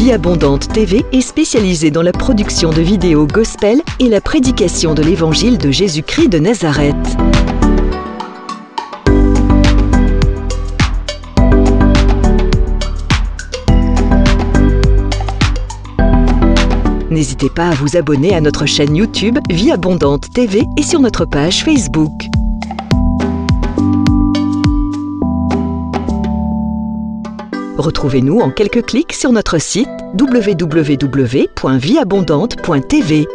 Vie Abondante TV est spécialisée dans la production de vidéos gospel et la prédication de l'évangile de Jésus-Christ de Nazareth. N'hésitez pas à vous abonner à notre chaîne YouTube Vie Abondante TV et sur notre page Facebook. Retrouvez-nous en quelques clics sur notre site www.vieabondante.tv.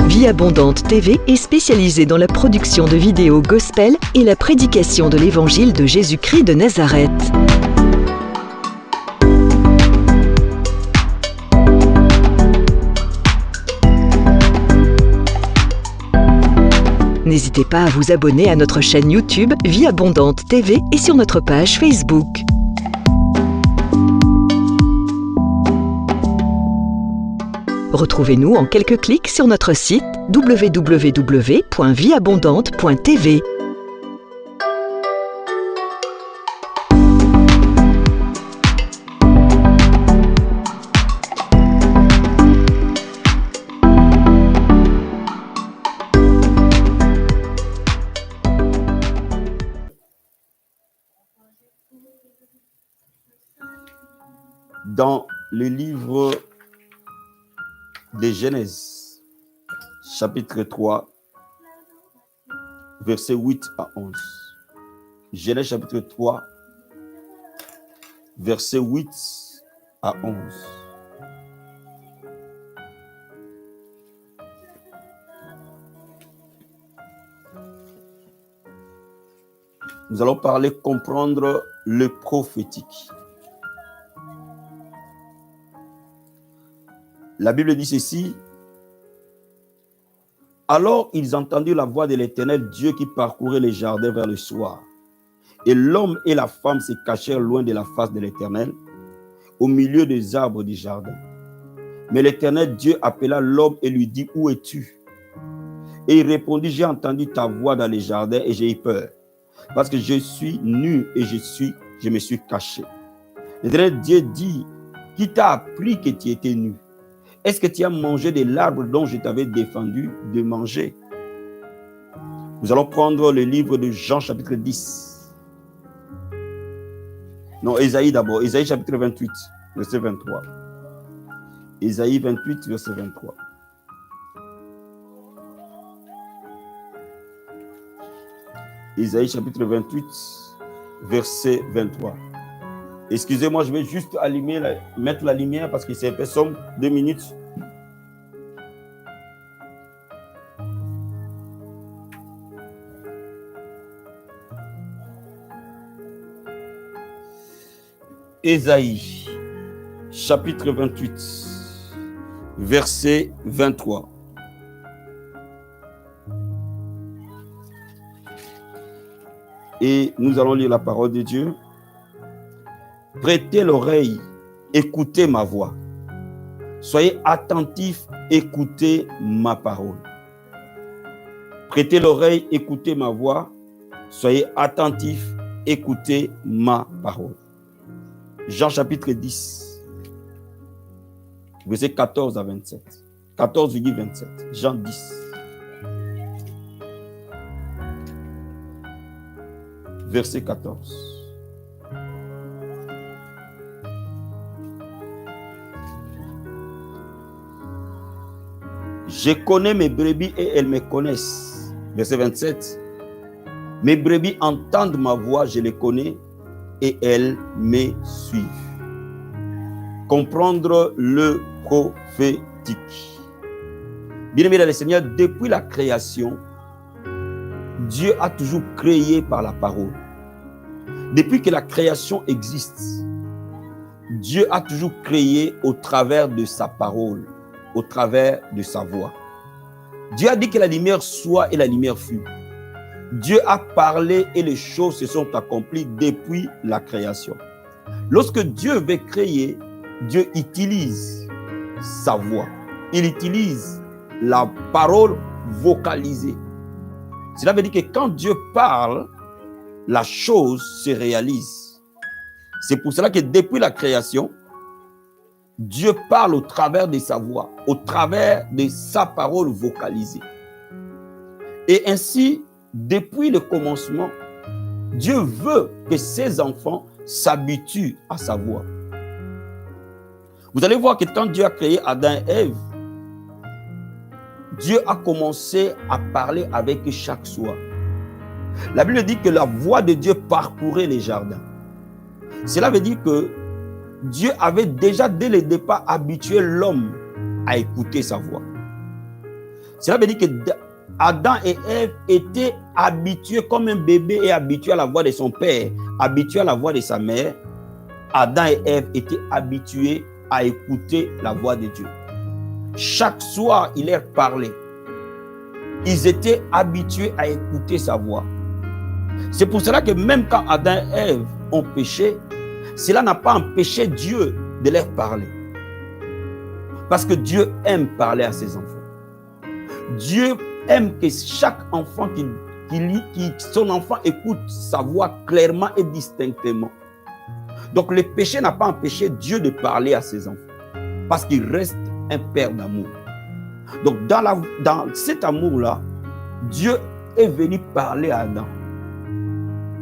Vie Abondante TV est spécialisée dans la production de vidéos gospel et la prédication de l'évangile de Jésus-Christ de Nazareth. N'hésitez pas à vous abonner à notre chaîne YouTube Vie Abondante TV et sur notre page Facebook. Retrouvez-nous en quelques clics sur notre site www.vieabondante.tv. Dans le livre de Genèse, chapitre 3, versets 8 à 11. Genèse, chapitre 3, versets 8 à 11. Nous allons parler, comprendre le prophétique. La Bible dit ceci. Alors ils entendirent la voix de l'Éternel Dieu qui parcourait les jardins vers le soir. Et l'homme et la femme se cachèrent loin de la face de l'Éternel, au milieu des arbres du jardin. Mais l'Éternel Dieu appela l'homme et lui dit, où es-tu? Et il répondit, j'ai entendu ta voix dans les jardins et j'ai eu peur, parce que je suis nu et je me suis caché. L'Éternel Dieu dit, qui t'a appris que tu étais nu? Est-ce que tu as mangé de l'arbre dont je t'avais défendu de manger? Nous allons prendre le livre de Jean chapitre 10. Non, Ésaïe d'abord. Ésaïe chapitre 28, verset 23. Ésaïe 28, verset 23. Ésaïe chapitre 28, verset 23. Excusez-moi, je vais juste mettre la lumière parce que c'est un peu sombre. 2 minutes. Ésaïe, chapitre 28, verset 23. Et nous allons lire la parole de Dieu. Prêtez l'oreille, écoutez ma voix. Soyez attentifs, écoutez ma parole. Prêtez l'oreille, écoutez ma voix. Soyez attentifs, écoutez ma parole. Jean chapitre 10, verset 14 à 27. 14,27. Jean 10. Verset 14. Je connais mes brebis et elles me connaissent. Verset 27. Mes brebis entendent ma voix, je les connais et elles me suivent. Comprendre le prophétique. Bien-aimés dans le Seigneur, depuis la création, Dieu a toujours créé par la parole. Depuis que la création existe, Dieu a toujours créé au travers de sa parole, au travers de sa voix. Dieu a dit que la lumière soit et la lumière fut. Dieu a parlé et les choses se sont accomplies depuis la création. Lorsque Dieu veut créer, Dieu utilise sa voix. Il utilise la parole vocalisée. Cela veut dire que quand Dieu parle, la chose se réalise. C'est pour cela que depuis la création, Dieu parle au travers de sa voix, au travers de sa parole vocalisée. Et ainsi, depuis le commencement, Dieu veut que ses enfants s'habituent à sa voix. Vous allez voir que quand Dieu a créé Adam et Ève, Dieu a commencé à parler avec chaque soir. La Bible dit que la voix de Dieu parcourait les jardins. Cela veut dire que Dieu avait déjà dès le départ habitué l'homme à écouter sa voix. Cela veut dire que Adam et Ève étaient habitués comme un bébé est habitué à la voix de son père, habitué à la voix de sa mère. Adam et Ève étaient habitués à écouter la voix de Dieu. Chaque soir, il leur parlait. Ils étaient habitués à écouter sa voix. C'est pour cela que même quand Adam et Ève ont péché, cela n'a pas empêché Dieu de leur parler. Parce que Dieu aime parler à ses enfants. Dieu aime que chaque enfant son enfant écoute sa voix clairement et distinctement. Donc le péché n'a pas empêché Dieu de parler à ses enfants. Parce qu'il reste un père d'amour. Donc dans cet amour-là, Dieu est venu parler à Adam.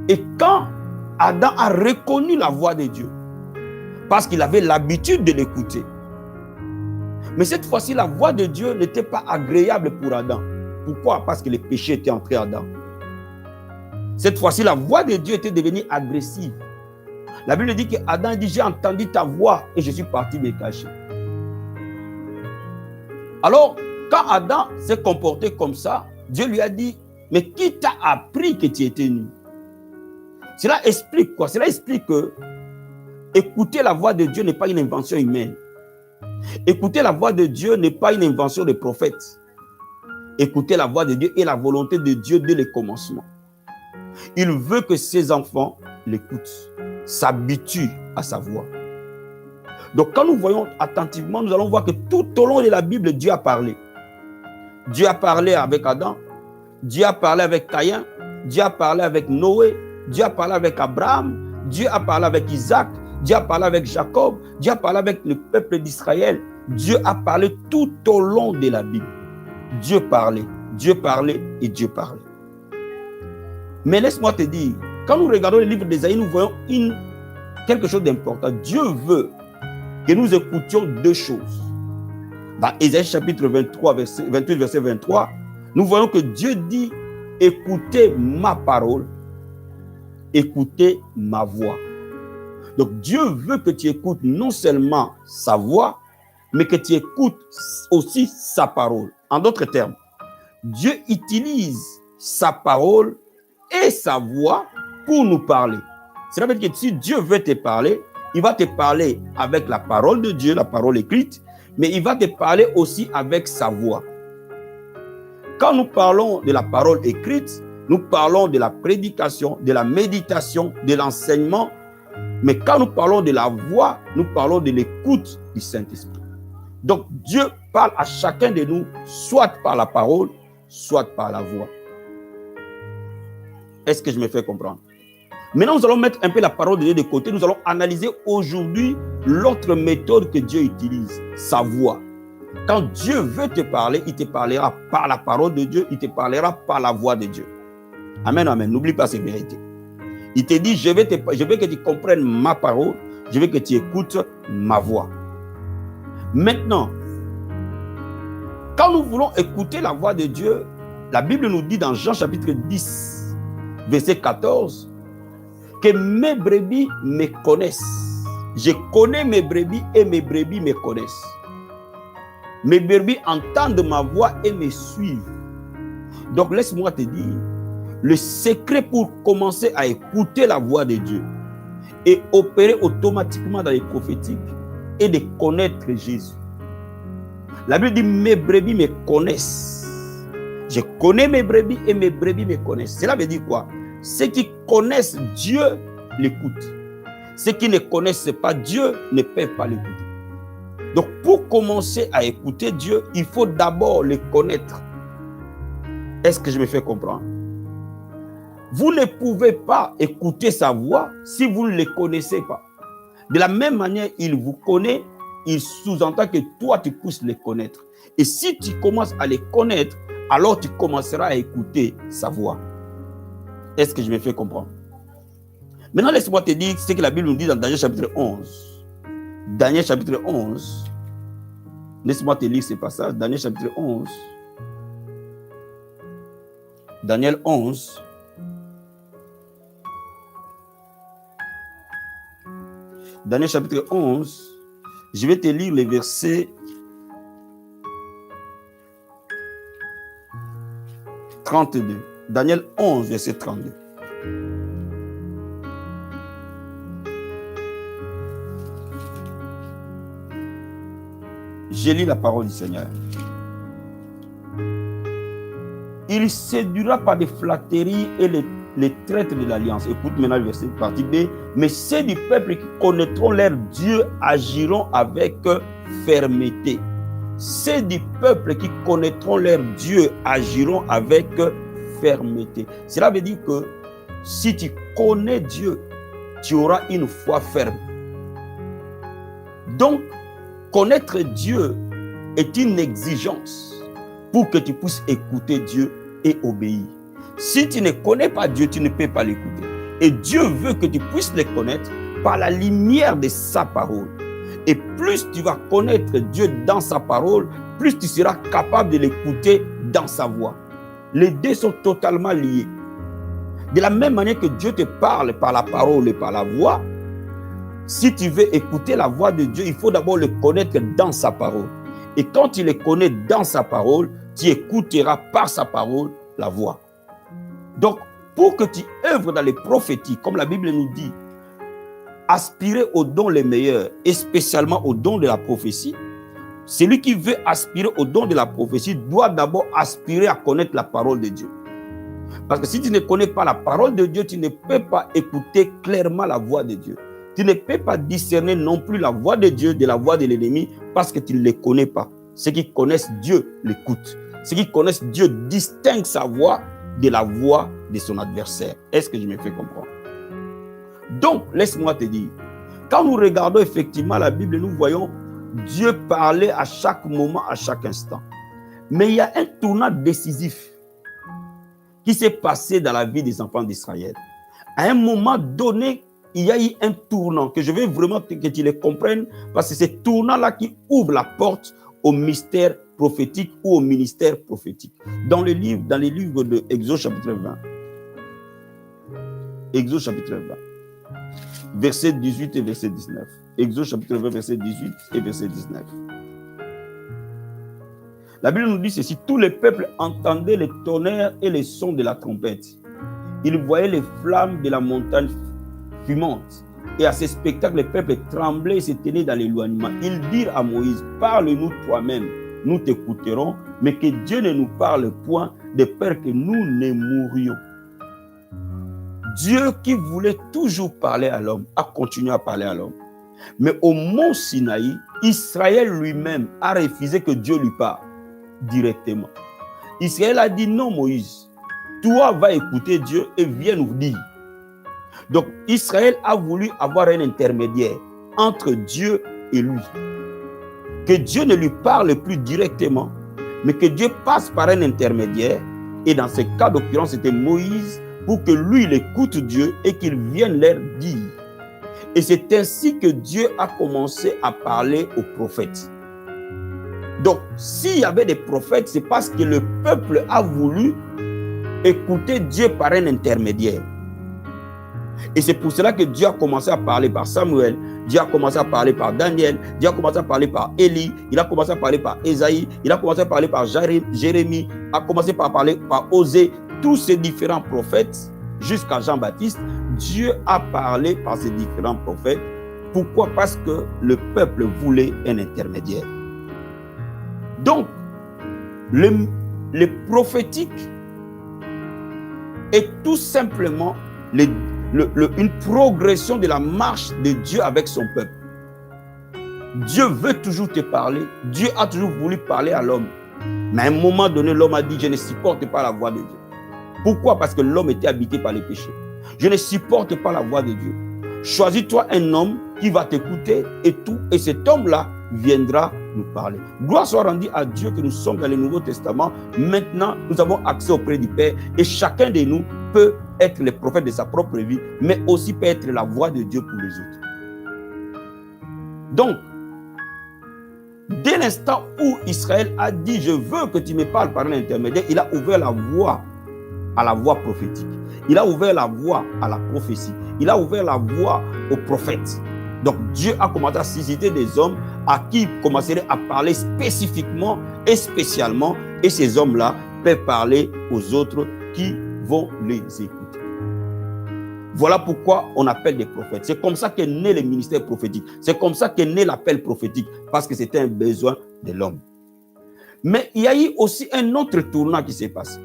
Et quand Adam a reconnu la voix de Dieu, parce qu'il avait l'habitude de l'écouter. Mais cette fois-ci, la voix de Dieu n'était pas agréable pour Adam. Pourquoi? Parce que le péché était entré à Adam. Cette fois-ci, la voix de Dieu était devenue agressive. La Bible dit qu'Adam dit, j'ai entendu ta voix et je suis parti me cacher. Alors, quand Adam s'est comporté comme ça, Dieu lui a dit, mais qui t'a appris que tu étais nu? Cela explique quoi? Cela explique que écouter la voix de Dieu n'est pas une invention humaine. Écouter la voix de Dieu n'est pas une invention de prophète. Écouter la voix de Dieu est la volonté de Dieu dès le commencement. Il veut que ses enfants l'écoutent, s'habituent à sa voix. Donc quand nous voyons attentivement, nous allons voir que tout au long de la Bible, Dieu a parlé. Dieu a parlé avec Adam, Dieu a parlé avec Caïn, Dieu a parlé avec Noé, Dieu a parlé avec Abraham, Dieu a parlé avec Isaac, Dieu a parlé avec Jacob, Dieu a parlé avec le peuple d'Israël. Dieu a parlé tout au long de la Bible. Dieu parlait et Dieu parlait. Mais laisse-moi te dire, quand nous regardons le livre d'Ésaïe, nous voyons quelque chose d'important. Dieu veut que nous écoutions deux choses. Dans Ésaïe chapitre 28, verset 23, nous voyons que Dieu dit, écoutez ma parole, écoutez ma voix. Donc Dieu veut que tu écoutes non seulement sa voix, mais que tu écoutes aussi sa parole. En d'autres termes, Dieu utilise sa parole et sa voix pour nous parler. Cela veut dire que si Dieu veut te parler, il va te parler avec la parole de Dieu, la parole écrite, mais il va te parler aussi avec sa voix. Quand nous parlons de la parole écrite, nous parlons de la prédication, de la méditation, de l'enseignement. Mais quand nous parlons de la voix, nous parlons de l'écoute du Saint-Esprit. Donc Dieu parle à chacun de nous, soit par la parole, soit par la voix. Est-ce que je me fais comprendre? Maintenant, nous allons mettre un peu la parole de Dieu de côté. Nous allons analyser aujourd'hui l'autre méthode que Dieu utilise, sa voix. Quand Dieu veut te parler, il te parlera par la parole de Dieu, il te parlera par la voix de Dieu. Amen, amen. N'oublie pas ces vérités. Il te dit, je veux que tu comprennes ma parole, je veux que tu écoutes ma voix. Maintenant, quand nous voulons écouter la voix de Dieu, la Bible nous dit dans Jean chapitre 10, verset 14, que mes brebis me connaissent. Je connais mes brebis et mes brebis me connaissent. Mes brebis entendent ma voix et me suivent. Donc laisse-moi te dire, le secret pour commencer à écouter la voix de Dieu et opérer automatiquement dans les prophétiques est de connaître Jésus. La Bible dit, mes brebis me connaissent. Je connais mes brebis et mes brebis me connaissent. Cela veut dire quoi? Ceux qui connaissent Dieu l'écoutent. Ceux qui ne connaissent pas Dieu ne peuvent pas l'écouter. Donc, pour commencer à écouter Dieu, il faut d'abord le connaître. Est-ce que je me fais comprendre? Vous ne pouvez pas écouter sa voix si vous ne le connaissez pas. De la même manière, il vous connaît, il sous-entend que toi, tu puisses le connaître. Et si tu commences à le connaître, alors tu commenceras à écouter sa voix. Est-ce que je me fais comprendre? Maintenant, laisse-moi te dire ce que la Bible nous dit dans Daniel chapitre 11. Daniel chapitre 11. Laisse-moi te lire ce passage. Daniel chapitre 11. Daniel 11. Daniel chapitre 11. Je vais te lire les versets 32. Daniel 11, verset 32. Je lis la parole du Seigneur. Il séduira par des flatteries et les traites de l'alliance. Écoute maintenant le verset partie B. Mais ceux du peuple qui connaîtront leur Dieu agiront avec fermeté. Ceux du peuple qui connaîtront leur Dieu agiront avec fermeté. Cela veut dire que si tu connais Dieu, tu auras une foi ferme. Donc, connaître Dieu est une exigence pour que tu puisses écouter Dieu et obéir. Si tu ne connais pas Dieu, tu ne peux pas l'écouter. Et Dieu veut que tu puisses le connaître par la lumière de sa parole. Et plus tu vas connaître Dieu dans sa parole, plus tu seras capable de l'écouter dans sa voix. Les deux sont totalement liés. De la même manière que Dieu te parle par la parole et par la voix, si tu veux écouter la voix de Dieu, il faut d'abord le connaître dans sa parole. Et quand tu le connais dans sa parole, tu écouteras par sa parole la voix. Donc, pour que tu œuvres dans les prophéties, comme la Bible nous dit, aspirer aux dons les meilleurs, et spécialement aux dons de la prophétie, celui qui veut aspirer aux dons de la prophétie doit d'abord aspirer à connaître la parole de Dieu. Parce que si tu ne connais pas la parole de Dieu, tu ne peux pas écouter clairement la voix de Dieu. Tu ne peux pas discerner non plus la voix de Dieu de la voix de l'ennemi parce que tu ne le connais pas. Ceux qui connaissent Dieu l'écoutent. Ceux qui connaissent Dieu distinguent sa voix de la voix de son adversaire. Est-ce que je me fais comprendre? Donc, laisse-moi te dire, quand nous regardons effectivement la Bible, nous voyons Dieu parler à chaque moment, à chaque instant. Mais il y a un tournant décisif qui s'est passé dans la vie des enfants d'Israël. À un moment donné, il y a eu un tournant que je veux vraiment que tu le comprennes parce que c'est ce tournant-là qui ouvre la porte au mystère prophétique ou au ministère prophétique. Dans les livres de Exode chapitre 20. Exode chapitre 20. Verset 18 et verset 19. Exode chapitre 20, verset 18 et verset 19. La Bible nous dit ceci: tous les peuples entendaient les tonnerres et les sons de la trompette. Ils voyaient les flammes de la montagne fumante. Et à ce spectacle, les peuples tremblaient et se tenaient dans l'éloignement. Ils dirent à Moïse: parle-nous toi-même, nous t'écouterons, mais que Dieu ne nous parle point, de peur que nous ne mourions. Dieu qui voulait toujours parler à l'homme a continué à parler à l'homme. Mais au mont Sinaï, Israël lui-même a refusé que Dieu lui parle directement. Israël a dit: non Moïse, toi va écouter Dieu et viens nous dire. Donc Israël a voulu avoir un intermédiaire entre Dieu et lui. Que Dieu ne lui parle plus directement, mais que Dieu passe par un intermédiaire. Et dans ce cas d'occurrence, c'était Moïse, pour que lui, il écoute Dieu et qu'il vienne leur dire. Et c'est ainsi que Dieu a commencé à parler aux prophètes. Donc, s'il y avait des prophètes, c'est parce que le peuple a voulu écouter Dieu par un intermédiaire. Et c'est pour cela que Dieu a commencé à parler par Samuel, Dieu a commencé à parler par Daniel, Dieu a commencé à parler par Élie, il a commencé à parler par Ésaïe, il a commencé à parler par Jérémie, a commencé à parler par Osée. Tous ces différents prophètes, jusqu'à Jean-Baptiste, Dieu a parlé par ces différents prophètes. Pourquoi? Parce que le peuple voulait un intermédiaire. Donc, le prophétique est tout simplement une progression de la marche de Dieu avec son peuple. Dieu veut toujours te parler. Dieu a toujours voulu parler à l'homme. Mais à un moment donné, l'homme a dit, je ne supporte pas la voix de Dieu. Pourquoi? Parce que l'homme était habité par les péchés. Je ne supporte pas la voix de Dieu. Choisis-toi un homme qui va t'écouter et tout. Et cet homme-là viendra nous parler. Gloire soit rendue à Dieu que nous sommes dans le Nouveau Testament. Maintenant, nous avons accès auprès du Père. Et chacun de nous peut être le prophète de sa propre vie, mais aussi peut être la voix de Dieu pour les autres. Donc, dès l'instant où Israël a dit, je veux que tu me parles par un intermédiaire, il a ouvert la voie à la voix prophétique. Il a ouvert la voie à la prophétie. Il a ouvert la voie aux prophètes. Donc Dieu a commencé à susciter des hommes à qui il commencerait à parler spécifiquement et spécialement. Et ces hommes-là peuvent parler aux autres qui vont les écouter. Voilà pourquoi on appelle des prophètes. C'est comme ça qu'est né le ministère prophétique. C'est comme ça qu'est né l'appel prophétique. Parce que c'était un besoin de l'homme. Mais il y a eu aussi un autre tournant qui s'est passé.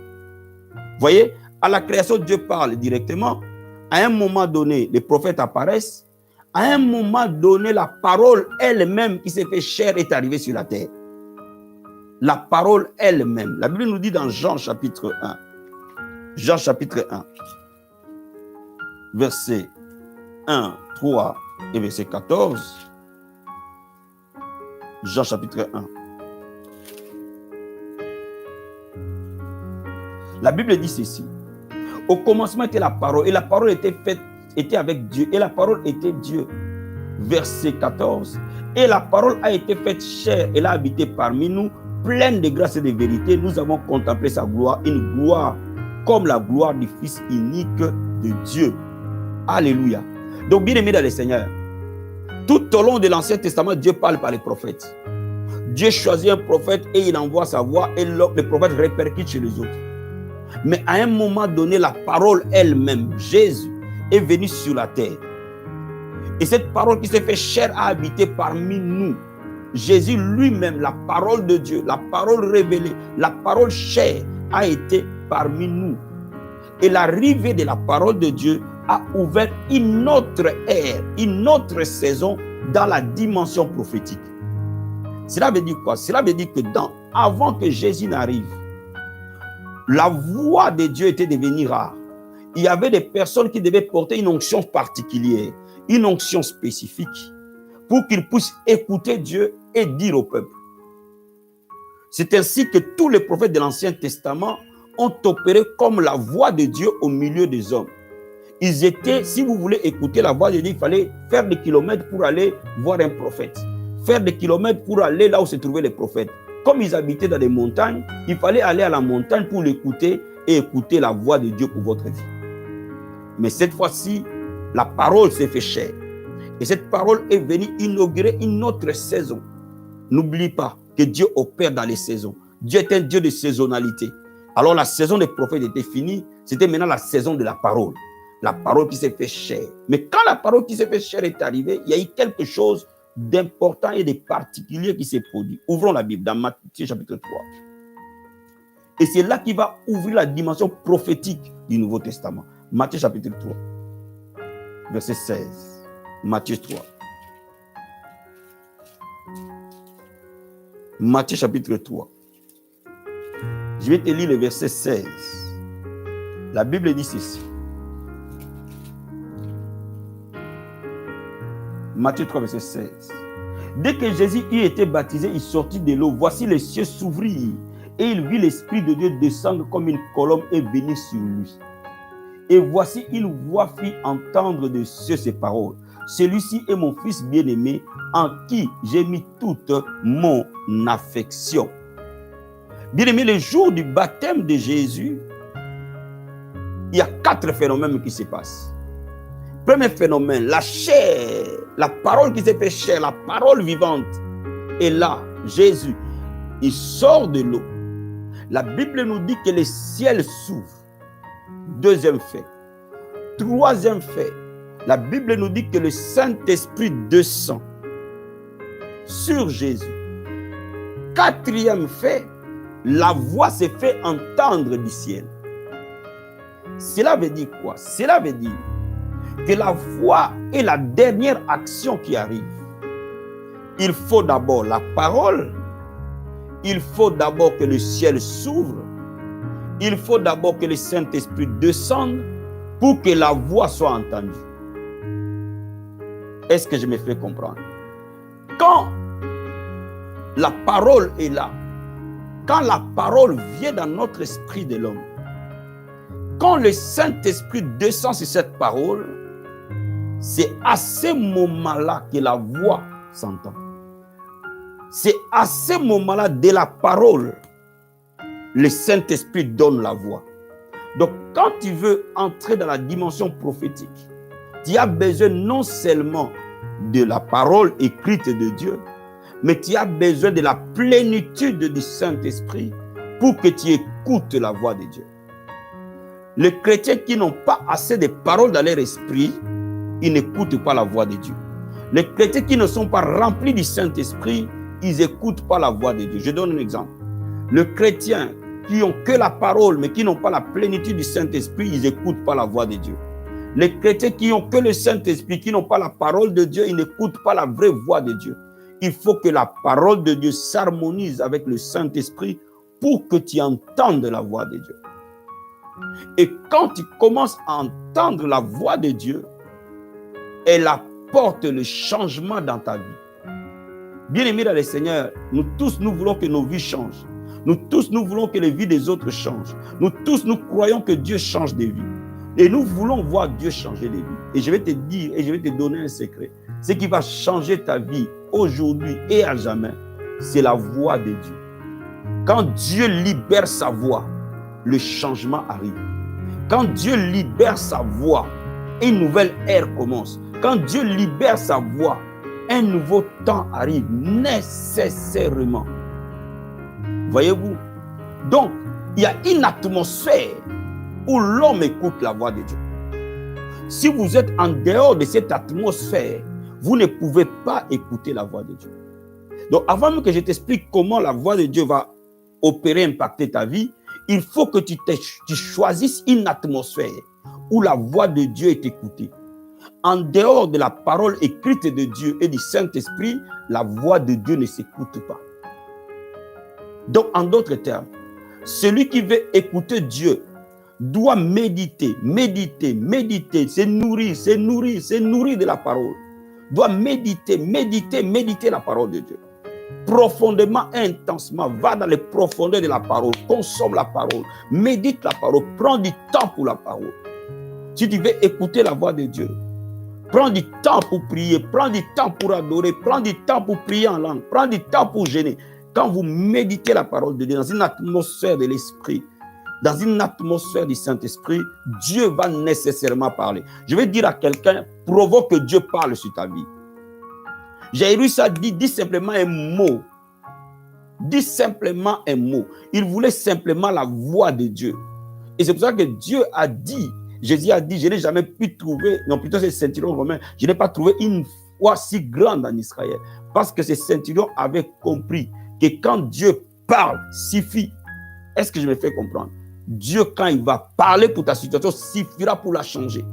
Vous voyez, à la création, Dieu parle directement. À un moment donné, les prophètes apparaissent. À un moment donné, la parole elle-même qui s'est fait chair est arrivée sur la terre. La parole elle-même. La Bible nous dit dans Jean chapitre 1. Jean chapitre 1. Verset 1, 3 et verset 14. Jean chapitre 1. La Bible dit ceci. Au commencement était la parole, et la parole était avec Dieu, et la parole était Dieu. Verset 14. Et la parole a été faite chair, elle a habité parmi nous, pleine de grâce et de vérité. Nous avons contemplé sa gloire, une gloire comme la gloire du Fils unique de Dieu. Alléluia. Donc, bien aimé dans le Seigneur, tout au long de l'Ancien Testament, Dieu parle par les prophètes. Dieu choisit un prophète et il envoie sa voix, et le prophète répercute chez les autres. Mais à un moment donné, la parole elle-même, Jésus, est venu sur la terre. Et cette parole qui s'est fait chair a habité parmi nous. Jésus lui-même, la parole de Dieu, la parole révélée, la parole chair a été parmi nous. Et l'arrivée de la parole de Dieu a ouvert une autre ère, une autre saison dans la dimension prophétique. Cela veut dire quoi? Cela veut dire que avant que Jésus n'arrive, la voix de Dieu était devenue rare. Il y avait des personnes qui devaient porter une onction particulière, une onction spécifique, pour qu'ils puissent écouter Dieu et dire au peuple. C'est ainsi que tous les prophètes de l'Ancien Testament ont opéré comme la voix de Dieu au milieu des hommes. Ils étaient, si vous voulez écouter la voix de Dieu, il fallait faire des kilomètres pour aller voir un prophète. Faire des kilomètres pour aller là où se trouvaient les prophètes. Comme ils habitaient dans des montagnes, il fallait aller à la montagne pour l'écouter et écouter la voix de Dieu pour votre vie. Mais cette fois-ci, la parole s'est fait chair. Et cette parole est venue inaugurer une autre saison. N'oublie pas que Dieu opère dans les saisons. Dieu est un Dieu de saisonnalité. Alors la saison des prophètes était finie, c'était maintenant la saison de la parole. La parole qui s'est fait chair. Mais quand la parole qui s'est fait chair est arrivée, il y a eu quelque chose d'important et de particulier qui s'est produit. Ouvrons la Bible dans Matthieu chapitre 3. Et c'est là qu'il va ouvrir la dimension prophétique du Nouveau Testament. Matthieu chapitre 3, verset 16. Matthieu 3. Matthieu chapitre 3. Je vais te lire le verset 16. La Bible dit ceci. Matthieu 3, verset 16. Dès que Jésus eut été baptisé, il sortit de l'eau. Voici les cieux s'ouvrirent et il vit l'Esprit de Dieu descendre comme une colombe et venir sur lui. Et voici une voix fit entendre de cieux ces paroles. Celui-ci est mon fils bien-aimé en qui j'ai mis toute mon affection. Bien-aimé, le jour du baptême de Jésus, il y a 4 phénomènes qui se passent. Premier phénomène, la chair, la parole qui s'est fait chair, la parole vivante. Et là, Jésus, il sort de l'eau. La Bible nous dit que le ciel s'ouvre. Deuxième fait. Troisième fait, la Bible nous dit que le Saint-Esprit descend sur Jésus. Quatrième fait, la voix s'est fait entendre du ciel. Cela veut dire quoi? Cela veut dire que la voix est la dernière action qui arrive. Il faut d'abord la parole. Il faut d'abord que le ciel s'ouvre. Il faut d'abord que le Saint-Esprit descende pour que la voix soit entendue. Est-ce que je me fais comprendre? Quand la parole est là, quand la parole vient dans notre esprit de l'homme, quand le Saint-Esprit descend sur cette parole, c'est à ce moment-là que la voix s'entend. C'est à ce moment-là de la parole, le Saint-Esprit donne la voix. Donc, quand tu veux entrer dans la dimension prophétique, tu as besoin non seulement de la parole écrite de Dieu, mais tu as besoin de la plénitude du Saint-Esprit pour que tu écoutes la voix de Dieu. Les chrétiens qui n'ont pas assez de paroles dans leur esprit, ils n'écoutent pas la voix de Dieu. Les chrétiens qui ne sont pas remplis du Saint-Esprit, ils n'écoutent pas la voix de Dieu. Je donne un exemple. Les chrétiens qui ont que la parole, mais qui n'ont pas la plénitude du Saint-Esprit, ils n'écoutent pas la voix de Dieu. Les chrétiens qui ont que le Saint-Esprit, qui n'ont pas la parole de Dieu, ils n'écoutent pas la vraie voix de Dieu. Il faut que la parole de Dieu s'harmonise avec le Saint-Esprit pour que tu entendes la voix de Dieu. Et quand tu commences à entendre la voix de Dieu, elle apporte le changement dans ta vie. Bien-aimés dans le Seigneur, nous tous, nous voulons que nos vies changent. Nous tous, nous voulons que les vies des autres changent. Nous tous, nous croyons que Dieu change des vies. Et nous voulons voir Dieu changer des vies. Et je vais te dire, et je vais te donner un secret. Ce qui va changer ta vie aujourd'hui et à jamais, c'est la voix de Dieu. Quand Dieu libère sa voix, le changement arrive. Quand Dieu libère sa voix, une nouvelle ère commence. Quand Dieu libère sa voix, un nouveau temps arrive nécessairement. Voyez-vous? Donc, il y a une atmosphère où l'homme écoute la voix de Dieu. Si vous êtes en dehors de cette atmosphère, vous ne pouvez pas écouter la voix de Dieu. Donc, avant même que je t'explique comment la voix de Dieu va opérer, impacter ta vie, il faut que tu choisisses une atmosphère où la voix de Dieu est écoutée. En dehors de la parole écrite de Dieu et du Saint-Esprit, la voix de Dieu ne s'écoute pas. Donc, en d'autres termes, celui qui veut écouter Dieu doit méditer, se nourrir de la parole. Doit méditer la parole de Dieu. Profondément, intensément, va dans les profondeurs de la parole, consomme la parole, médite la parole, prends du temps pour la parole. Si tu veux écouter la voix de Dieu, prends du temps pour prier, prends du temps pour adorer, prends du temps pour prier en langue, prends du temps pour jeûner. Quand vous méditez la parole de Dieu dans une atmosphère de l'esprit, dans une atmosphère du Saint-Esprit, Dieu va nécessairement parler. Je vais dire à quelqu'un, provoque que Dieu parle sur ta vie. Jairus a dit simplement un mot. Dis simplement un mot. Il voulait simplement la voix de Dieu. Et c'est pour ça que Dieu a dit, Jésus a dit, je n'ai jamais pu trouver, non plutôt c'est centurion romain, je n'ai pas trouvé une foi si grande en Israël. Parce que ces centurions avaient compris que quand Dieu parle, suffit. Est-ce que je me fais comprendre? Dieu, quand il va parler pour ta situation, suffira pour la changer.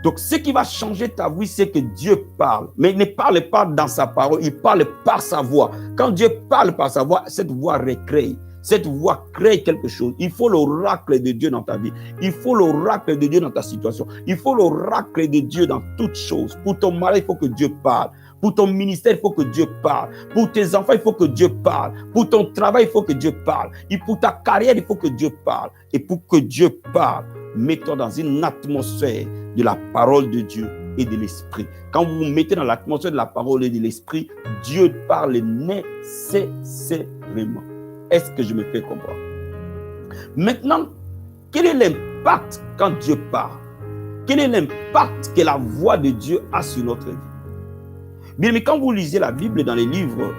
Donc, ce qui va changer ta vie, c'est que Dieu parle. Mais il ne parle pas dans sa parole, il parle par sa voix. Quand Dieu parle par sa voix, cette voix recrée. Cette voix crée quelque chose. Il faut l'oracle de Dieu dans ta vie. Il faut l'oracle de Dieu dans ta situation. Il faut l'oracle de Dieu dans toutes choses. Pour ton mari, il faut que Dieu parle. Pour ton ministère, il faut que Dieu parle. Pour tes enfants, il faut que Dieu parle. Pour ton travail, il faut que Dieu parle. Et pour ta carrière, il faut que Dieu parle. Et pour que Dieu parle, mets-toi dans une atmosphère de la parole de Dieu et de l'esprit. Quand vous vous mettez dans l'atmosphère de la parole et de l'esprit, Dieu parle nécessairement. Est-ce que je me fais comprendre? Maintenant, quel est l'impact quand Dieu parle? Quel est l'impact que la voix de Dieu a sur notre vie? Bien, mais quand vous lisez la Bible dans les livres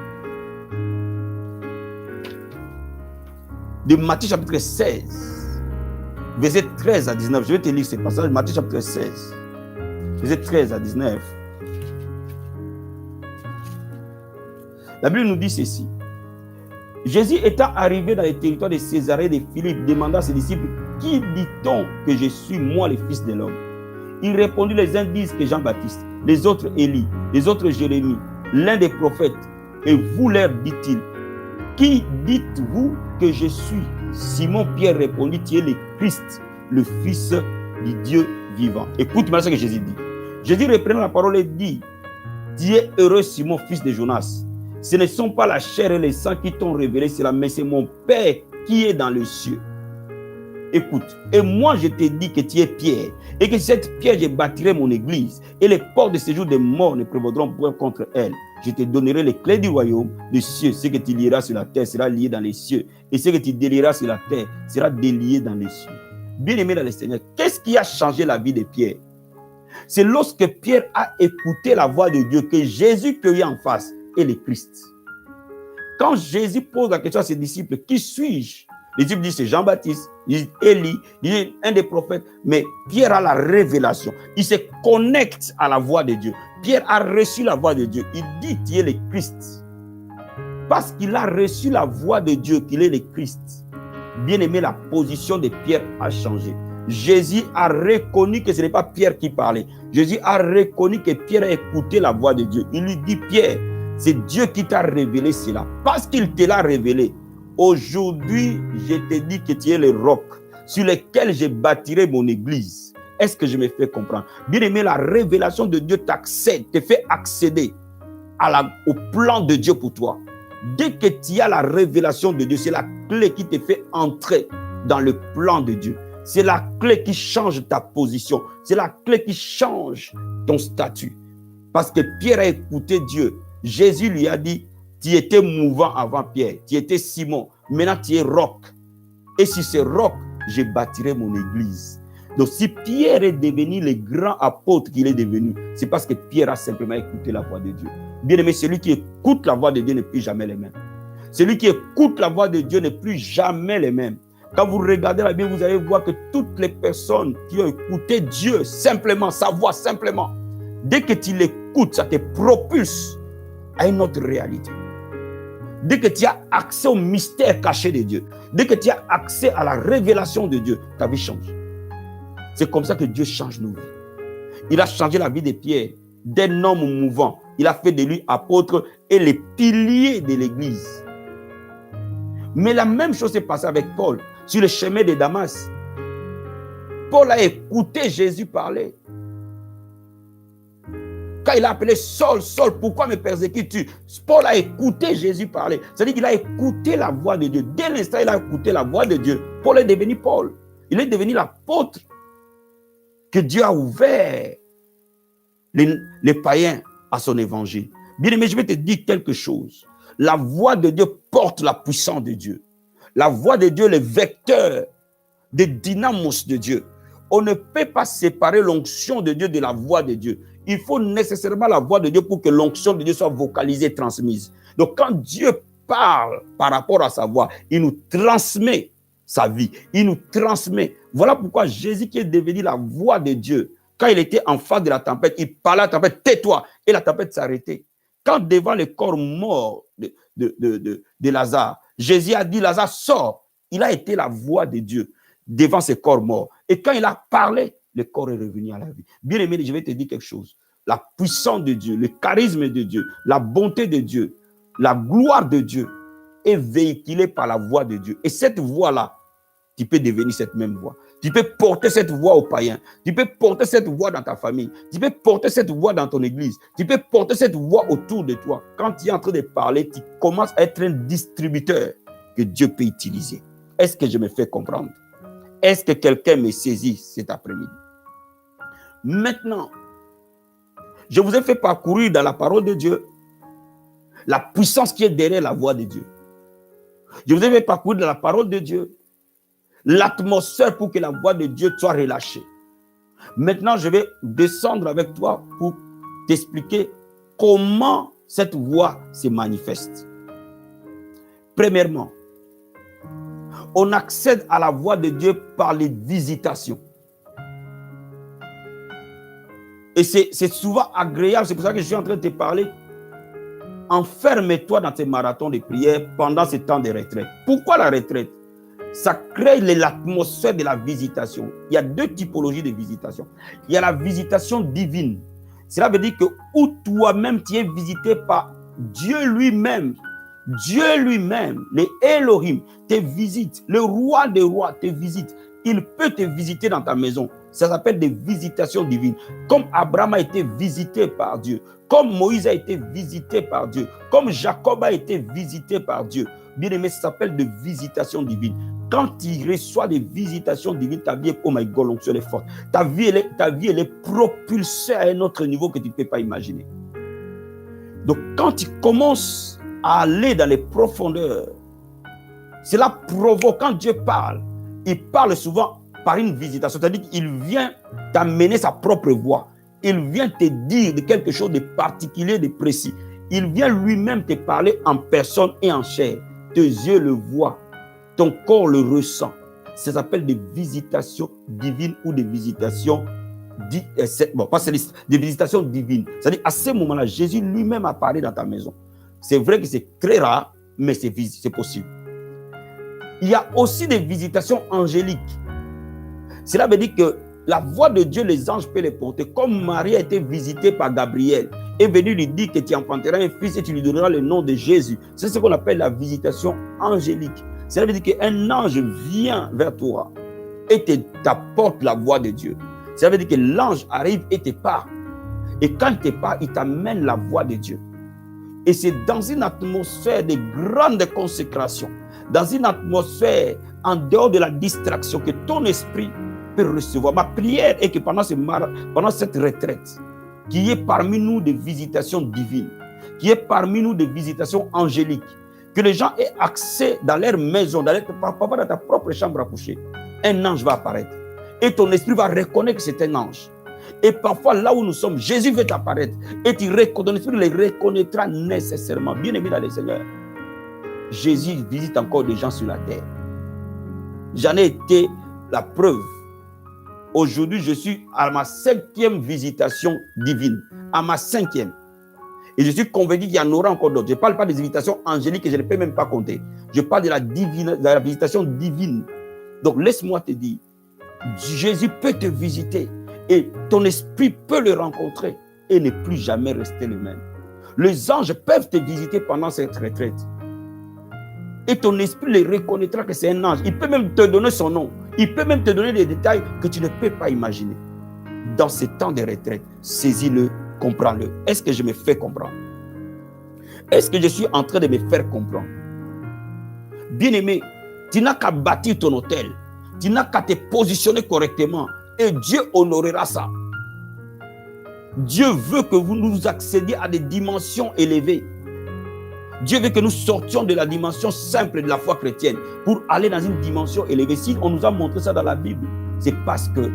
de Matthieu chapitre 16, verset 13 à 19, je vais te lire ce passage, Matthieu chapitre 16, verset 13 à 19. La Bible nous dit ceci. Jésus étant arrivé dans les territoires de Césarée de Philippe, demanda à ses disciples, qui dit-on que je suis, moi, le Fils de l'homme? Il répondit, les uns disent que Jean-Baptiste, les autres Élie, les autres Jérémie, l'un des prophètes. Et vous leur dit-il, qui dites-vous que je suis? Simon-Pierre répondit, tu es le Christ, le Fils du Dieu vivant. Écoute maintenant ce que Jésus dit. Jésus reprenant la parole et dit, tu es heureux Simon, fils de Jonas. Ce ne sont pas la chair et le sang qui t'ont révélé cela, mais c'est mon Père qui est dans les cieux. Écoute, et moi je te dis que tu es Pierre, et que cette pierre je bâtirai mon église, et les portes de séjour des morts ne prévaudront point contre elle. Je te donnerai les clés du royaume des cieux. Ce que tu lieras sur la terre sera lié dans les cieux, et ce que tu délieras sur la terre sera délié dans les cieux. Bien-aimé dans le Seigneur, qu'est-ce qui a changé la vie de Pierre? C'est lorsque Pierre a écouté la voix de Dieu que Jésus cueillit en face et le Christ. Quand Jésus pose la question à ses disciples, qui suis-je? Les disciples disent c'est Jean-Baptiste, ils disent Élie, ils disent un des prophètes. Mais Pierre a la révélation. Il se connecte à la voix de Dieu. Pierre a reçu la voix de Dieu. Il dit tu es le Christ. Parce qu'il a reçu la voix de Dieu, qu'il est le Christ. Bien aimé, la position de Pierre a changé. Jésus a reconnu que ce n'est pas Pierre qui parlait. Jésus a reconnu que Pierre a écouté la voix de Dieu. Il lui dit, Pierre, c'est Dieu qui t'a révélé cela. Parce qu'il te l'a révélé. Aujourd'hui, je te dis que tu es le roc sur lequel je bâtirai mon église. Est-ce que je me fais comprendre? Bien aimé, la révélation de Dieu t'accède, te fait accéder au plan de Dieu pour toi. Dès que tu as la révélation de Dieu, c'est la clé qui te fait entrer dans le plan de Dieu. C'est la clé qui change ta position. C'est la clé qui change ton statut. Parce que Pierre a écouté Dieu. Jésus lui a dit, tu étais mouvant avant Pierre. Tu étais Simon. Maintenant, tu es roc. Et sur ce roc, je bâtirai mon église. Donc, si Pierre est devenu le grand apôtre qu'il est devenu, c'est parce que Pierre a simplement écouté la voix de Dieu. Bien aimé, celui qui écoute la voix de Dieu n'est plus jamais le même. Celui qui écoute la voix de Dieu n'est plus jamais le même. Quand vous regardez la Bible, vous allez voir que toutes les personnes qui ont écouté Dieu simplement, sa voix simplement, dès que tu l'écoutes, ça te propulse à une autre réalité. Dès que tu as accès au mystère caché de Dieu, dès que tu as accès à la révélation de Dieu, ta vie change. C'est comme ça que Dieu change nos vies. Il a changé la vie de Pierre, d'un homme mouvant. Il a fait de lui apôtre et les piliers de l'église. Mais la même chose s'est passée avec Paul sur le chemin de Damas. Paul a écouté Jésus parler. Quand il a appelé Saul, Saul, pourquoi me persécutes-tu? Paul a écouté Jésus parler. C'est-à-dire qu'il a écouté la voix de Dieu. Dès l'instant où il a écouté la voix de Dieu, Paul est devenu Paul. Il est devenu l'apôtre que Dieu a ouvert les païens à son évangile. Bien aimé, je vais te dire quelque chose. La voix de Dieu porte la puissance de Dieu. La voix de Dieu est le vecteur des dynamos de Dieu. On ne peut pas séparer l'onction de Dieu de la voix de Dieu. Il faut nécessairement la voix de Dieu pour que l'onction de Dieu soit vocalisée, transmise. Donc quand Dieu parle par rapport à sa voix, il nous transmet sa vie. Il nous transmet. Voilà pourquoi Jésus qui est devenu la voix de Dieu, quand il était en face de la tempête, il parlait à la tempête, tais-toi, et la tempête s'arrêtait. Quand devant le corps mort de Lazare, Jésus a dit, Lazare, sors. Il a été la voix de Dieu devant ce corps mort. Et quand il a parlé, le corps est revenu à la vie. Bien aimé, je vais te dire quelque chose. La puissance de Dieu, le charisme de Dieu, la bonté de Dieu, la gloire de Dieu est véhiculée par la voix de Dieu. Et cette voix-là, tu peux devenir cette même voix. Tu peux porter cette voix aux païens. Tu peux porter cette voix dans ta famille. Tu peux porter cette voix dans ton église. Tu peux porter cette voix autour de toi. Quand tu es en train de parler, tu commences à être un distributeur que Dieu peut utiliser. Est-ce que je me fais comprendre? Est-ce que quelqu'un me saisit cet après-midi? Maintenant, je vous ai fait parcourir dans la parole de Dieu la puissance qui est derrière la voix de Dieu. Je vous ai fait parcourir dans la parole de Dieu l'atmosphère pour que la voix de Dieu soit relâchée. Maintenant, je vais descendre avec toi pour t'expliquer comment cette voix se manifeste. Premièrement, on accède à la voix de Dieu par les visitations. Et c'est souvent agréable, c'est pour ça que je suis en train de te parler. enferme-toi dans tes marathons de prière pendant ce temps de retraite. Pourquoi la retraite? Ça crée l'atmosphère de la visitation. Il y a deux typologies de visitation. Il y a la visitation divine. Cela veut dire que où toi-même tu es visité par Dieu lui-même. Dieu lui-même, les Elohim, te visite. Le roi des rois te visite. Il peut te visiter dans ta maison. Ça s'appelle des visitations divines. Comme Abraham a été visité par Dieu. Comme Moïse a été visité par Dieu. Comme Jacob a été visité par Dieu. Bien aimé, ça s'appelle des visitations divines. Quand tu reçois des visitations divines, ta vie est, oh my God, l'onction est forte. Ta vie, elle est propulsée à un autre niveau que tu ne peux pas imaginer. Donc, quand tu commences à aller dans les profondeurs, cela provoque, quand Dieu parle, il parle souvent par une visitation. C'est-à-dire qu'il vient t'amener sa propre voix. Il vient te dire de quelque chose de particulier, de précis. Il vient lui-même te parler en personne et en chair. Tes yeux le voient, ton corps le ressent. Ça s'appelle des visitations divines ou des visitations des visitations divines. C'est-à-dire, à ce moment-là, Jésus lui-même apparaît dans ta maison. C'est vrai que c'est très rare, mais c'est possible. Il y a aussi des visitations angéliques. Cela veut dire que la voix de Dieu, les anges peuvent les porter. Comme Marie a été visitée par Gabriel, est venu lui dire que tu enfanteras un fils et tu lui donneras le nom de Jésus. C'est ce qu'on appelle la visitation angélique. Cela veut dire qu'un ange vient vers toi et t'apporte la voix de Dieu. Ça veut dire que l'ange arrive et te parle. Et quand il te parle, il t'amène la voix de Dieu. Et c'est dans une atmosphère de grande consécration, dans une atmosphère en dehors de la distraction que ton esprit peut recevoir. Ma prière est que pendant cette retraite, qu'il y ait parmi nous des visitations divines, qu'il y ait parmi nous des visitations angéliques, que les gens aient accès dans leur maison, parfois dans ta propre chambre à coucher. Un ange va apparaître. Et ton esprit va reconnaître que c'est un ange. Et parfois, là où nous sommes, Jésus veut apparaître. Et ton esprit le reconnaîtra nécessairement. Bien aimé dans le Seigneur, Jésus visite encore des gens sur la terre. J'en ai été la preuve. Aujourd'hui, je suis à ma 5e visitation divine. À ma 5e. Et je suis convaincu qu'il y en aura encore d'autres. Je ne parle pas des invitations angéliques que je ne peux même pas compter. Je parle de la visitation divine. Donc, laisse-moi te dire, Jésus peut te visiter et ton esprit peut le rencontrer et ne plus jamais rester le même. Les anges peuvent te visiter pendant cette retraite. Et ton esprit le reconnaîtra que c'est un ange. Il peut même te donner son nom. Il peut même te donner des détails que tu ne peux pas imaginer. Dans ce temps de retraite, saisis-le, comprends-le. Est-ce que je me fais comprendre? Est-ce que je suis en train de me faire comprendre? Bien-aimé, tu n'as qu'à bâtir ton hôtel. Tu n'as qu'à te positionner correctement. Et Dieu honorera ça. Dieu veut que vous nous accédiez à des dimensions élevées. Dieu veut que nous sortions de la dimension simple de la foi chrétienne pour aller dans une dimension élevée. Si on nous a montré ça dans la Bible, c'est parce que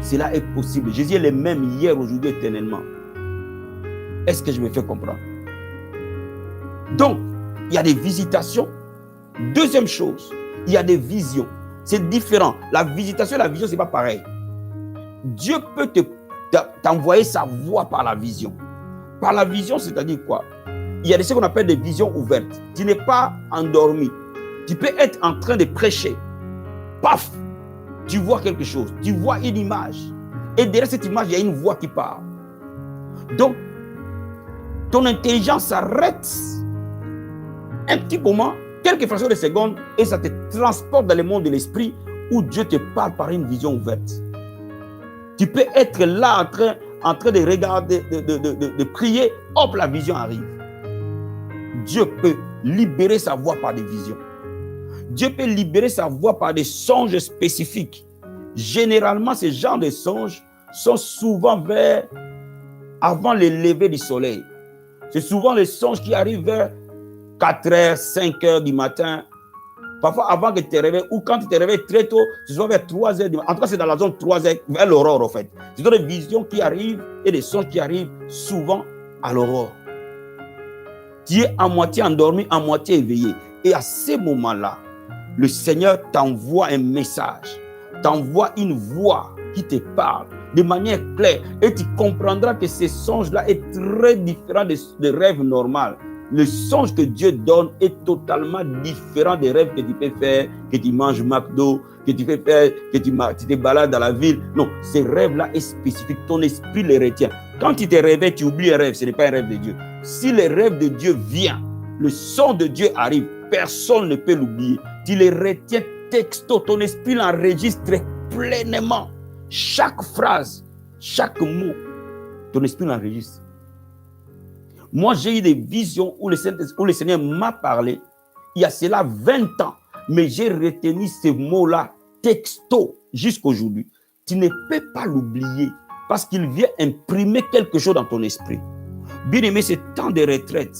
cela est possible. Jésus est le même hier, aujourd'hui, éternellement. Est-ce que je me fais comprendre? Donc, il y a des visitations. Deuxième chose, il y a des visions. C'est différent. La visitation et la vision, ce n'est pas pareil. Dieu peut t'envoyer sa voix par la vision. Par la vision, c'est-à-dire quoi? Il y a ce qu'on appelle des visions ouvertes. Tu n'es pas endormi. Tu peux être en train de prêcher. Paf! Tu vois quelque chose. Tu vois une image. Et derrière cette image, il y a une voix qui parle. Donc, ton intelligence s'arrête un petit moment, quelques fractions de secondes, et ça te transporte dans le monde de l'esprit où Dieu te parle par une vision ouverte. Tu peux être là en train de regarder, de prier, hop, la vision arrive. Dieu peut libérer sa voix par des visions. Dieu peut libérer sa voix par des songes spécifiques. Généralement, ces genres de songes sont souvent avant le lever du soleil. C'est souvent les songes qui arrivent vers 4h, 5h du matin. Parfois avant que tu te réveilles, ou quand tu te réveilles très tôt, c'est souvent vers 3h du matin. En tout cas, c'est dans la zone 3h, vers l'aurore en fait. Ce sont des visions qui arrivent et des songes qui arrivent souvent à l'aurore. Tu es à moitié endormi, à moitié éveillé. Et à ces moments-là, le Seigneur t'envoie un message, t'envoie une voix qui te parle de manière claire. Et tu comprendras que ces songes-là est très différent des rêves normaux. Le songe que Dieu donne est totalement différent des rêves que tu peux faire, que tu manges McDo, que tu peux faire, que tu te balades dans la ville. Non, ces rêves-là est spécifique. Ton esprit les retient. Quand tu te réveilles, tu oublies un rêve. Ce n'est pas un rêve de Dieu. Si le rêve de Dieu vient, le son de Dieu arrive, personne ne peut l'oublier. Tu les retiens texto. Ton esprit l'enregistre pleinement. Chaque phrase, chaque mot, ton esprit l'enregistre. Moi, j'ai eu des visions où le Seigneur m'a parlé il y a cela 20 ans, mais j'ai retenu ces mots-là texto jusqu'aujourd'hui. Tu ne peux pas l'oublier parce qu'il vient imprimer quelque chose dans ton esprit. Bien aimé, ce temps de retraite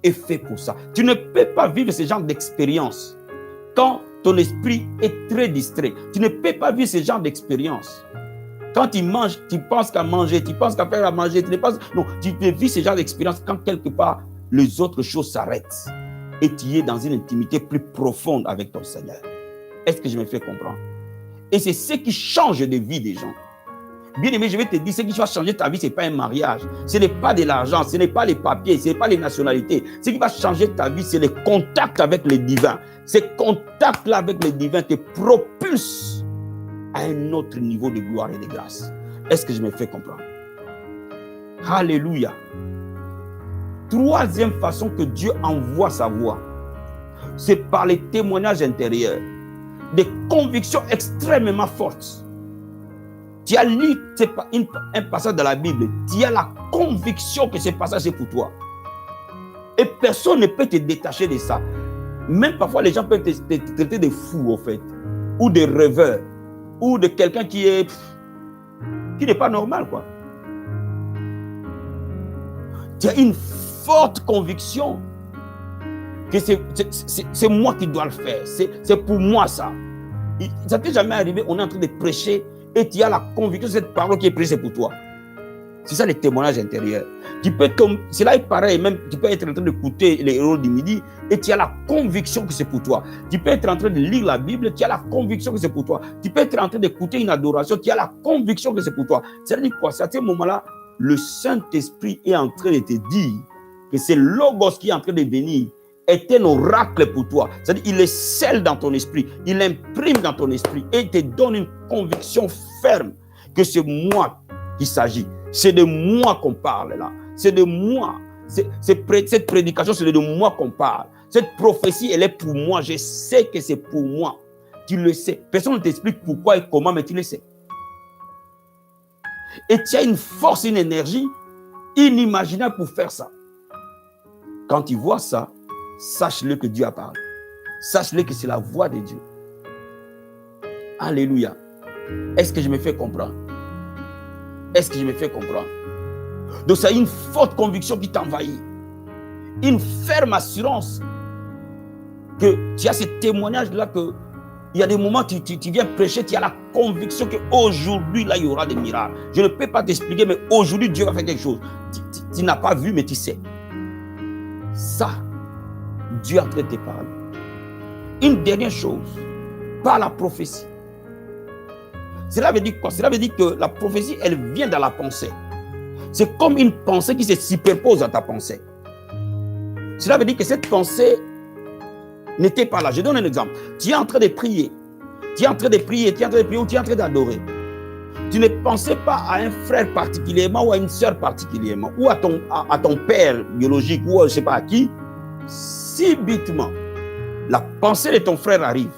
est fait pour ça. Tu ne peux pas vivre ce genre d'expérience quand ton esprit est très distrait. Tu ne peux pas vivre ce genre d'expérience. Quand tu manges, tu penses qu'à manger, tu penses qu'à faire à manger, non, tu peux vivre ce genre d'expérience quand quelque part les autres choses s'arrêtent et tu es dans une intimité plus profonde avec ton Seigneur. Est-ce que je me fais comprendre? Et c'est ce qui change de vie des gens. Bien aimé, je vais te dire, ce qui va changer ta vie, ce n'est pas un mariage, ce n'est pas de l'argent, ce n'est pas les papiers, ce n'est pas les nationalités. Ce qui va changer ta vie, c'est le contact avec le divin. Ce contact-là avec le divin te propulse à un autre niveau de gloire et de grâce. Est-ce que je me fais comprendre? Alléluia. Troisième façon que Dieu envoie sa voix, c'est par les témoignages intérieurs, des convictions extrêmement fortes. Tu as lu un passage de la Bible, tu as la conviction que ce passage est pour toi. Et personne ne peut te détacher de ça. Même parfois, les gens peuvent te traiter de fou, en fait, ou de rêveur, ou de quelqu'un qui n'est pas normal, quoi. Tu as une forte conviction que c'est moi qui dois le faire. C'est pour moi ça. Ça t'est jamais arrivé, on est en train de prêcher et tu as la conviction que cette parole qui est prêchée, c'est pour toi. C'est ça les témoignages intérieurs. Cela est pareil, même tu peux être en train d'écouter les héros du midi et tu as la conviction que c'est pour toi. Tu peux être en train de lire la Bible, tu as la conviction que c'est pour toi. Tu peux être en train d'écouter une adoration, tu as la conviction que c'est pour toi. C'est-à-dire quoi? C'est à ce moment-là, le Saint-Esprit est en train de te dire que c'est Logos qui est en train de venir est un oracle pour toi. C'est-à-dire il est scelle dans ton esprit, il imprime dans ton esprit et il te donne une conviction ferme que c'est moi qu'il s'agit. C'est de moi qu'on parle là. C'est de moi. Cette prédication, c'est de moi qu'on parle. Cette prophétie, elle est pour moi. Je sais que c'est pour moi. Tu le sais. Personne ne t'explique pourquoi et comment, mais tu le sais. Et tu as une force, une énergie inimaginable pour faire ça. Quand tu vois ça, sache-le que Dieu a parlé. Sache-le que c'est la voix de Dieu. Alléluia. Est-ce que je me fais comprendre? Est-ce que je me fais comprendre? Donc, c'est une forte conviction qui t'envahit. Une ferme assurance que tu as ce témoignage-là que il y a des moments où tu viens prêcher, tu as la conviction qu'aujourd'hui, là, il y aura des miracles. Je ne peux pas t'expliquer, mais aujourd'hui, Dieu va faire quelque chose. Tu n'as pas vu, mais tu sais. Ça, Dieu est en train de te parler. Une dernière chose, par la prophétie. Cela veut dire quoi? Cela veut dire que la prophétie, elle vient dans la pensée. C'est comme une pensée qui se superpose à ta pensée. Cela veut dire que cette pensée n'était pas là. Je donne un exemple. Tu es en train de prier. Tu es en train de prier, tu es en train de prier ou tu es en train d'adorer. Tu ne pensais pas à un frère particulièrement ou à une sœur particulièrement ou à ton père biologique ou je ne sais pas à qui. Subitement, la pensée de ton frère arrive.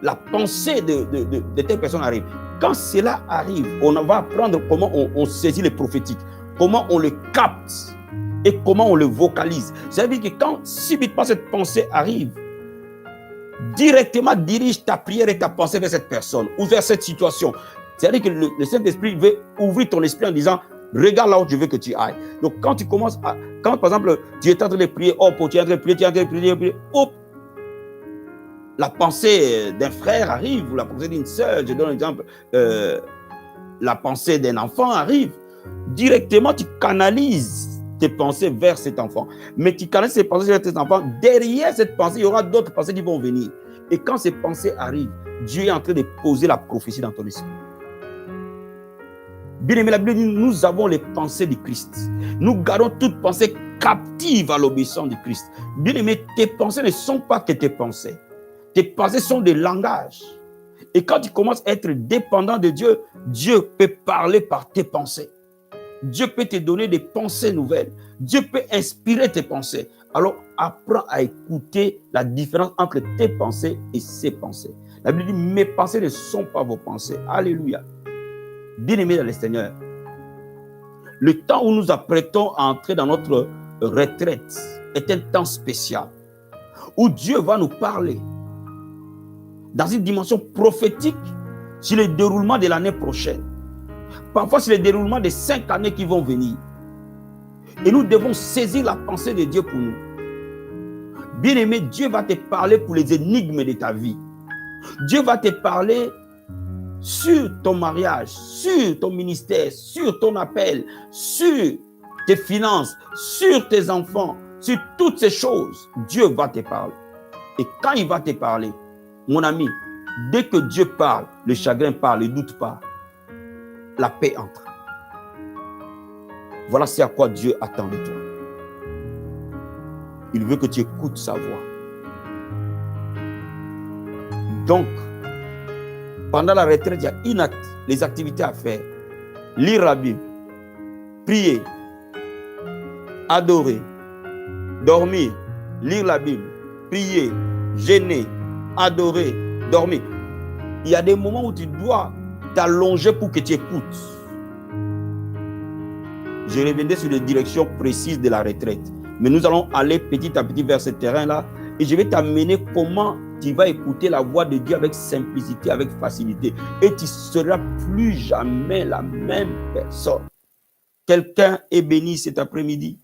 La pensée de telle personne arrive. Quand cela arrive, on va apprendre comment on saisit le prophétique, comment on le capte et comment on le vocalise. Ça veut dire que quand subitement cette pensée arrive, directement dirige ta prière et ta pensée vers cette personne ou vers cette situation. C'est-à-dire que le Saint-Esprit veut ouvrir ton esprit en disant regarde là où je veux que tu ailles. Donc quand tu commences quand par exemple tu es en train de prier, hop, tu es en train de prier, hop, la pensée d'un frère arrive, ou la pensée d'une sœur, je donne un exemple, la pensée d'un enfant arrive, directement tu canalises tes pensées vers cet enfant. Mais tu canalises tes pensées vers cet enfant, derrière cette pensée, il y aura d'autres pensées qui vont venir. Et quand ces pensées arrivent, Dieu est en train de poser la prophétie dans ton esprit. Bien-aimé, la Bible dit, nous avons les pensées du Christ. Nous gardons toute pensée captive à l'obéissance du Christ. Bien-aimé, tes pensées ne sont pas que tes pensées. Tes pensées sont des langages. Et quand tu commences à être dépendant de Dieu, Dieu peut parler par tes pensées. Dieu peut te donner des pensées nouvelles. Dieu peut inspirer tes pensées. Alors, apprends à écouter la différence entre tes pensées et ses pensées. La Bible dit, mes pensées ne sont pas vos pensées. Alléluia. Bien-aimés dans le Seigneur, le temps où nous apprêtons à entrer dans notre retraite est un temps spécial où Dieu va nous parler dans une dimension prophétique sur le déroulement de l'année prochaine. Parfois, c'est le déroulement des 5 années qui vont venir. Et nous devons saisir la pensée de Dieu pour nous. Bien-aimé, Dieu va te parler pour les énigmes de ta vie. Dieu va te parler sur ton mariage, sur ton ministère, sur ton appel, sur tes finances, sur tes enfants, sur toutes ces choses. Dieu va te parler. Et quand il va te parler, mon ami, dès que Dieu parle, le chagrin part, le doute part, la paix entre. Voilà ce à quoi Dieu attend de toi. Il veut que tu écoutes sa voix. Donc, pendant la retraite, il y a les activités à faire. Lire la Bible, prier, adorer, dormir, lire la Bible, prier, jeûner, adorer, dormir. Il y a des moments où tu dois t'allonger pour que tu écoutes. Je reviendrai sur les directions précises de la retraite. Mais nous allons aller petit à petit vers ce terrain-là et je vais t'amener comment tu vas écouter la voix de Dieu avec simplicité, avec facilité. Et tu ne seras plus jamais la même personne. Quelqu'un est béni cet après-midi?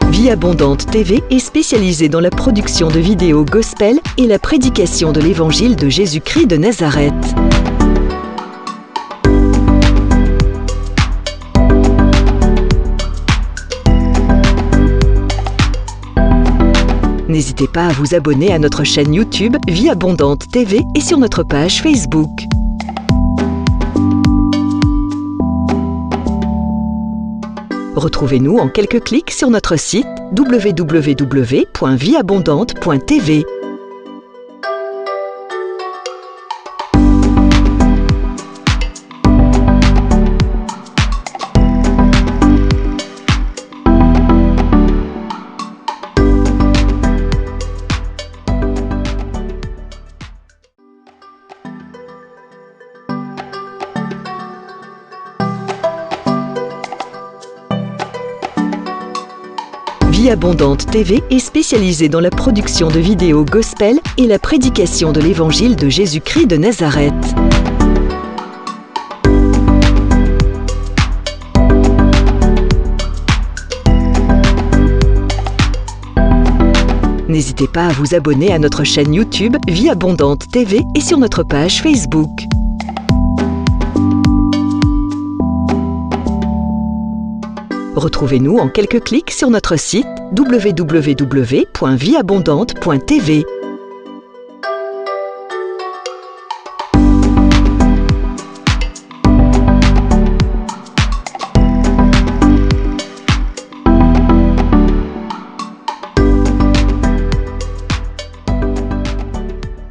Vie Abondante TV est spécialisée dans la production de vidéos gospel et la prédication de l'évangile de Jésus-Christ de Nazareth. N'hésitez pas à vous abonner à notre chaîne YouTube Vie Abondante TV et sur notre page Facebook. Retrouvez-nous en quelques clics sur notre site www.vieabondante.tv. Vie Abondante TV est spécialisée dans la production de vidéos gospel et la prédication de l'évangile de Jésus-Christ de Nazareth. N'hésitez pas à vous abonner à notre chaîne YouTube Vie Abondante TV et sur notre page Facebook. Retrouvez-nous en quelques clics sur notre site www.vieabondante.tv.